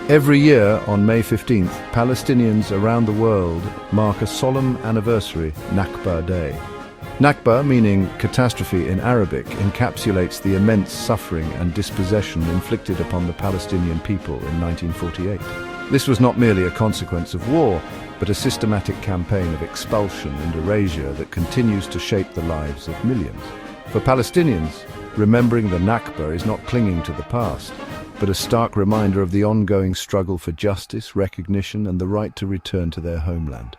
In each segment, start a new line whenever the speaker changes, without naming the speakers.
Every year on May 15th, Palestinians around the world mark a solemn anniversary, Nakba Day. Nakba, meaning catastrophe in Arabic, encapsulates the immense suffering and dispossession inflicted upon the Palestinian people in 1948. This was not merely a consequence of war, but a systematic campaign of expulsion and erasure that continues to shape the lives of millions. For Palestinians, remembering the Nakba is not clinging to the past, but a stark reminder of the ongoing struggle for justice, recognition, and the right to return to their homeland.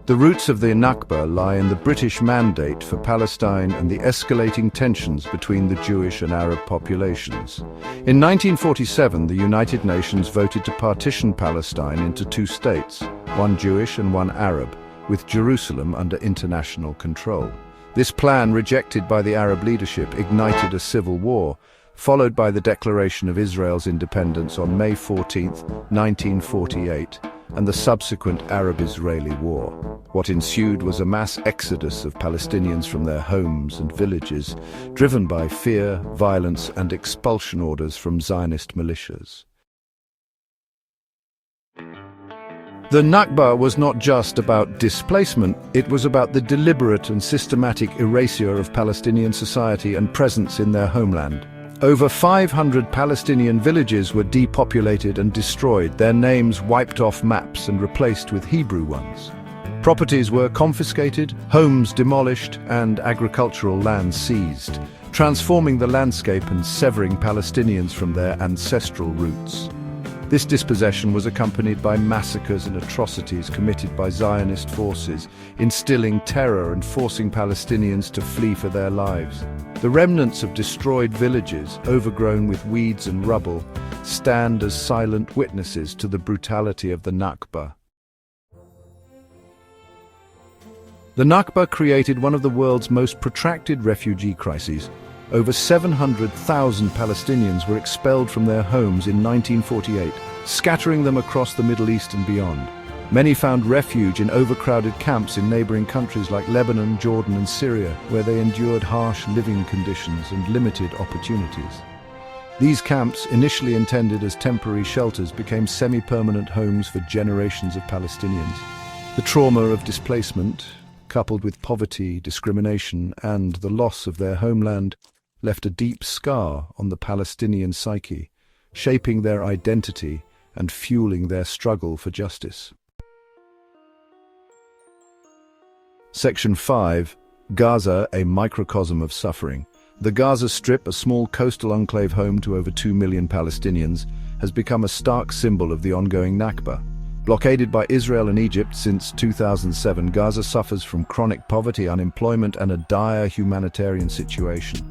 The roots of the Nakba lie in the British mandate for Palestine and the escalating tensions between the Jewish and Arab populations. In 1947, the United Nations voted to partition Palestine into two states, one Jewish and one Arab, with Jerusalem under international control. This plan, rejected by the Arab leadership, ignited a civil war, followed by the declaration of Israel's independence on May 14, 1948, and the subsequent Arab-Israeli War. What ensued was a mass exodus of Palestinians from their homes and villages, driven by fear, violence, and expulsion orders from Zionist militias. The Nakba was not just about displacement, it was about the deliberate and systematic erasure of Palestinian society and presence in their homeland. Over 500 Palestinian villages were depopulated and destroyed, their names wiped off maps and replaced with Hebrew ones. Properties were confiscated, homes demolished, and agricultural land seized, transforming the landscape and severing Palestinians from their ancestral roots. This dispossession was accompanied by massacres and atrocities committed by Zionist forces, instilling terror and forcing Palestinians to flee for their lives. The remnants of destroyed villages, overgrown with weeds and rubble, stand as silent witnesses to the brutality of the Nakba. The Nakba created one of the world's most protracted refugee crises. Over 700,000 Palestinians were expelled from their homes in 1948, scattering them across the Middle East and beyond. Many found refuge in overcrowded camps in neighboring countries like Lebanon, Jordan, and Syria, where they endured harsh living conditions and limited opportunities. These camps, initially intended as temporary shelters, became semi-permanent homes for generations of Palestinians. The trauma of displacement, coupled with poverty, discrimination, and the loss of their homeland, left a deep scar on the Palestinian psyche, shaping their identity and fueling their struggle for justice. Section 5. Gaza, a microcosm of suffering. The Gaza Strip, a small coastal enclave home to over 2 million Palestinians, has become a stark symbol of the ongoing Nakba. Blockaded by Israel and Egypt since 2007, Gaza suffers from chronic poverty, unemployment, and a dire humanitarian situation.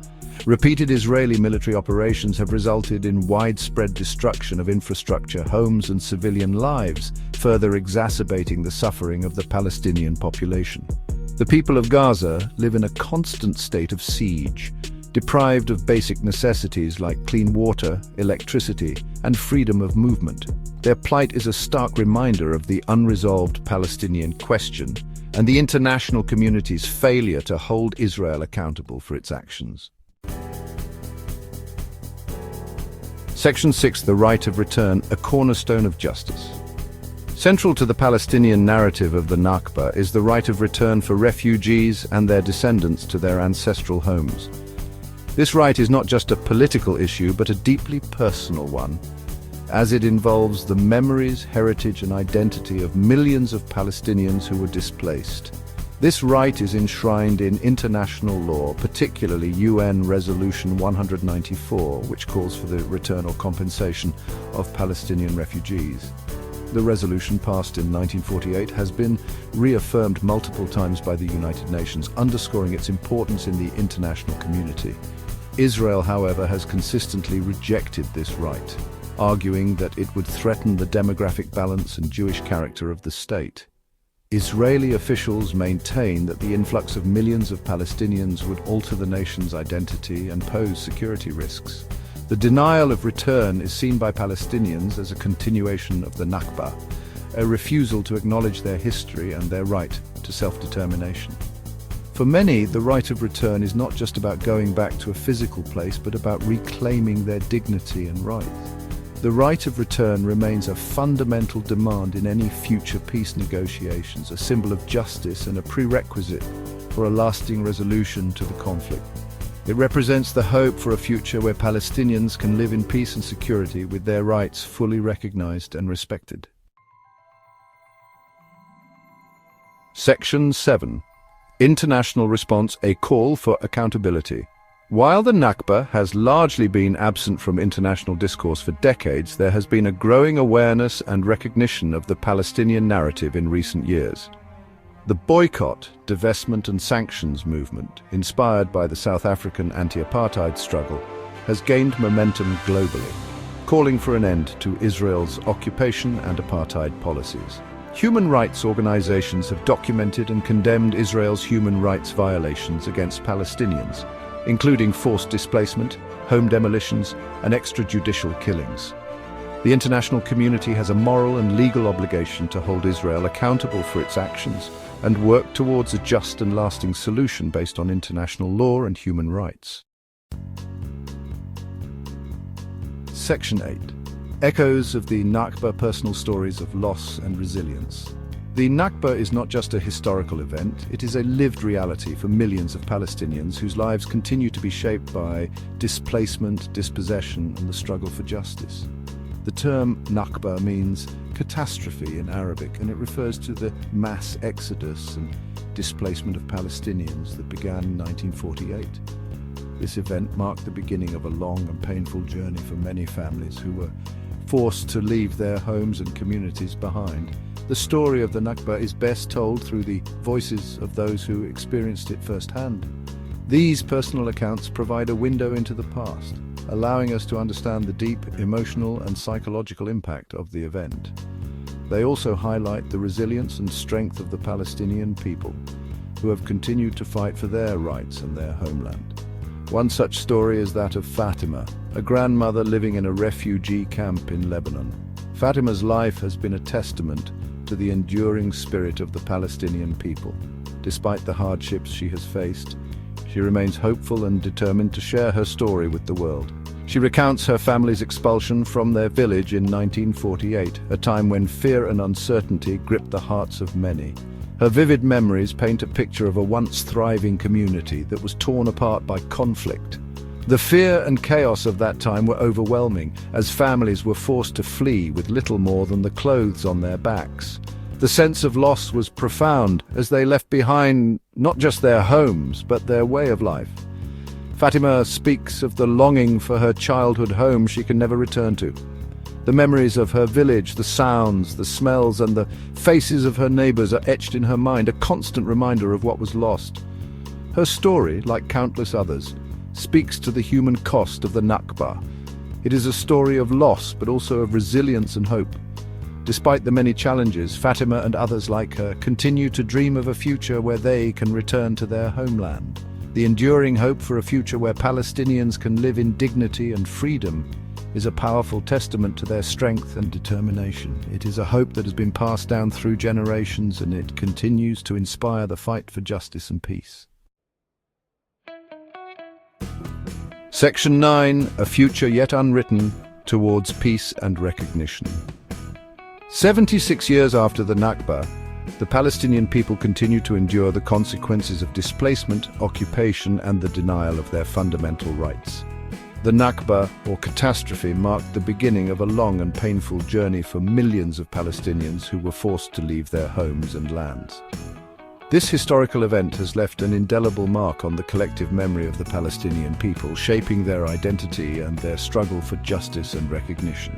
Repeated Israeli military operations have resulted in widespread destruction of infrastructure, homes, and civilian lives, further exacerbating the suffering of the Palestinian population. The people of Gaza live in a constant state of siege, deprived of basic necessities like clean water, electricity, and freedom of movement. Their plight is a stark reminder of the unresolved Palestinian question and the international community's failure to hold Israel accountable for its actions. Section 6. The right of return, a cornerstone of justice. Central to the Palestinian narrative of the Nakba is the right of return for refugees and their descendants to their ancestral homes. This right is not just a political issue, but a deeply personal one, as it involves the memories, heritage, and identity of millions of Palestinians who were displaced. This right is enshrined in international law, particularly UN Resolution 194, which calls for the return or compensation of Palestinian refugees. The resolution, passed in 1948, has been reaffirmed multiple times by the United Nations, underscoring its importance in the international community. Israel, however, has consistently rejected this right, arguing that it would threaten the demographic balance and Jewish character of the state. Israeli officials maintain that the influx of millions of Palestinians would alter the nation's identity and pose security risks. The denial of return is seen by Palestinians as a continuation of the Nakba, a refusal to acknowledge their history and their right to self-determination. For many, the right of return is not just about going back to a physical place, but about reclaiming their dignity and rights. The right of return remains a fundamental demand in any future peace negotiations, a symbol of justice and a prerequisite for a lasting resolution to the conflict. It represents the hope for a future where Palestinians can live in peace and security with their rights fully recognized and respected. Section 7. International response: a call for accountability. While the Nakba has largely been absent from international discourse for decades, there has been a growing awareness and recognition of the Palestinian narrative in recent years. The boycott, divestment and sanctions movement, inspired by the South African anti-apartheid struggle, has gained momentum globally, calling for an end to Israel's occupation and apartheid policies. Human rights organizations have documented and condemned Israel's human rights violations against Palestinians, including forced displacement, home demolitions, and extrajudicial killings. The international community has a moral and legal obligation to hold Israel accountable for its actions and work towards a just and lasting solution based on international law and human rights. Section 8. Echoes of the Nakba: personal stories of loss and resilience. The Nakba is not just a historical event, it is a lived reality for millions of Palestinians whose lives continue to be shaped by displacement, dispossession, and the struggle for justice. The term Nakba means catastrophe in Arabic, and it refers to the mass exodus and displacement of Palestinians that began in 1948. This event marked the beginning of a long and painful journey for many families who were forced to leave their homes and communities behind. The story of the Nakba is best told through the voices of those who experienced it firsthand. These personal accounts provide a window into the past, allowing us to understand the deep emotional and psychological impact of the event. They also highlight the resilience and strength of the Palestinian people, who have continued to fight for their rights and their homeland. One such story is that of Fatima, a grandmother living in a refugee camp in Lebanon. Fatima's life has been a testament to the enduring spirit of the Palestinian people. Despite the hardships she has faced, she remains hopeful and determined to share her story with the world. She recounts her family's expulsion from their village in 1948, a time when fear and uncertainty gripped the hearts of many. Her vivid memories paint a picture of a once thriving community that was torn apart by conflict. The fear and chaos of that time were overwhelming, as families were forced to flee with little more than the clothes on their backs. The sense of loss was profound, as they left behind not just their homes, but their way of life. Fatima speaks of the longing for her childhood home she can never return to. The memories of her village, the sounds, the smells, and the faces of her neighbors are etched in her mind, a constant reminder of what was lost. Her story, like countless others, speaks to the human cost of the Nakba. It is a story of loss, but also of resilience and hope. Despite the many challenges, Fatima and others like her continue to dream of a future where they can return to their homeland. The enduring hope for a future where Palestinians can live in dignity and freedom is a powerful testament to their strength and determination. It is a hope that has been passed down through generations, and it continues to inspire the fight for justice and peace. Section 9. A future yet unwritten towards peace and recognition. 76 years after the Nakba, the Palestinian people continue to endure the consequences of displacement, occupation, and the denial of their fundamental rights. The Nakba, or catastrophe, marked the beginning of a long and painful journey for millions of Palestinians who were forced to leave their homes and lands. This historical event has left an indelible mark on the collective memory of the Palestinian people, shaping their identity and their struggle for justice and recognition.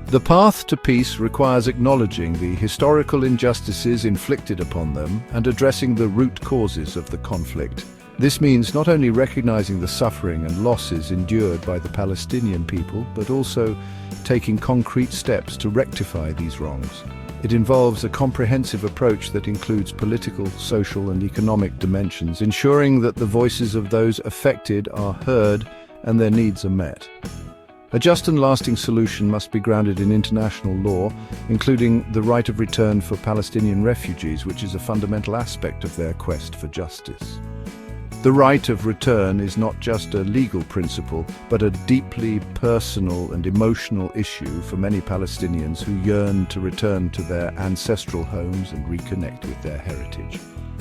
The path to peace requires acknowledging the historical injustices inflicted upon them and addressing the root causes of the conflict. This means not only recognizing the suffering and losses endured by the Palestinian people, but also taking concrete steps to rectify these wrongs. It involves a comprehensive approach that includes political, social, and economic dimensions, ensuring that the voices of those affected are heard and their needs are met. A just and lasting solution must be grounded in international law, including the right of return for Palestinian refugees, which is a fundamental aspect of their quest for justice. The right of return is not just a legal principle, but a deeply personal and emotional issue for many Palestinians who yearn to return to their ancestral homes and reconnect with their heritage.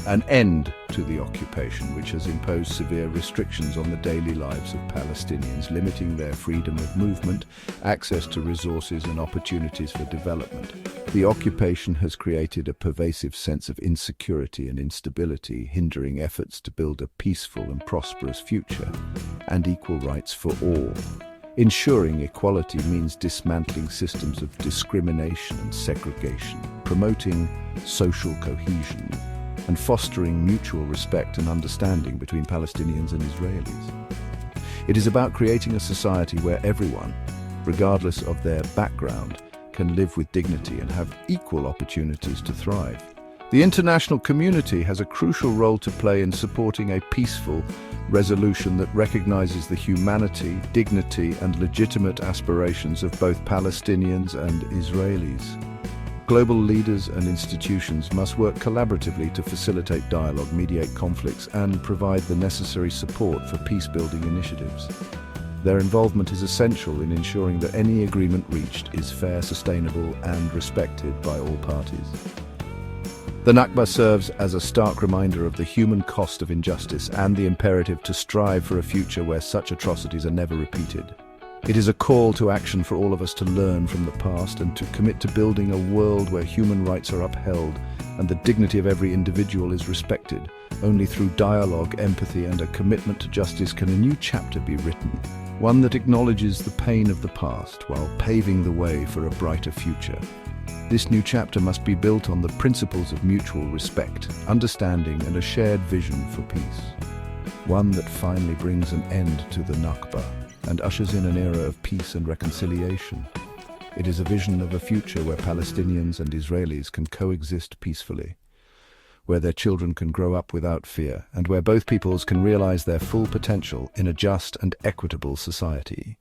An end to the occupation, which has imposed severe restrictions on the daily lives of Palestinians, limiting their freedom of movement, access to resources and opportunities for development. The occupation has created a pervasive sense of insecurity and instability, hindering efforts to build a peaceful and prosperous future and equal rights for all. Ensuring equality means dismantling systems of discrimination and segregation, promoting social cohesion, and fostering mutual respect and understanding between Palestinians and Israelis. It is about creating a society where everyone, regardless of their background, can live with dignity and have equal opportunities to thrive. The international community has a crucial role to play in supporting a peaceful resolution that recognizes the humanity, dignity, and legitimate aspirations of both Palestinians and Israelis. Global leaders and institutions must work collaboratively to facilitate dialogue, mediate conflicts, and provide the necessary support for peace-building initiatives. Their involvement is essential in ensuring that any agreement reached is fair, sustainable, and respected by all parties. The Nakba serves as a stark reminder of the human cost of injustice and the imperative to strive for a future where such atrocities are never repeated. It is a call to action for all of us to learn from the past and to commit to building a world where human rights are upheld and the dignity of every individual is respected. Only through dialogue, empathy, and a commitment to justice can a new chapter be written, one that acknowledges the pain of the past while paving the way for a brighter future. This new chapter must be built on the principles of mutual respect, understanding, and a shared vision for peace. One that finally brings an end to the Nakba and ushers in an era of peace and reconciliation. It is a vision of a future where Palestinians and Israelis can coexist peacefully, where their children can grow up without fear, and where both peoples can realize their full potential in a just and equitable society.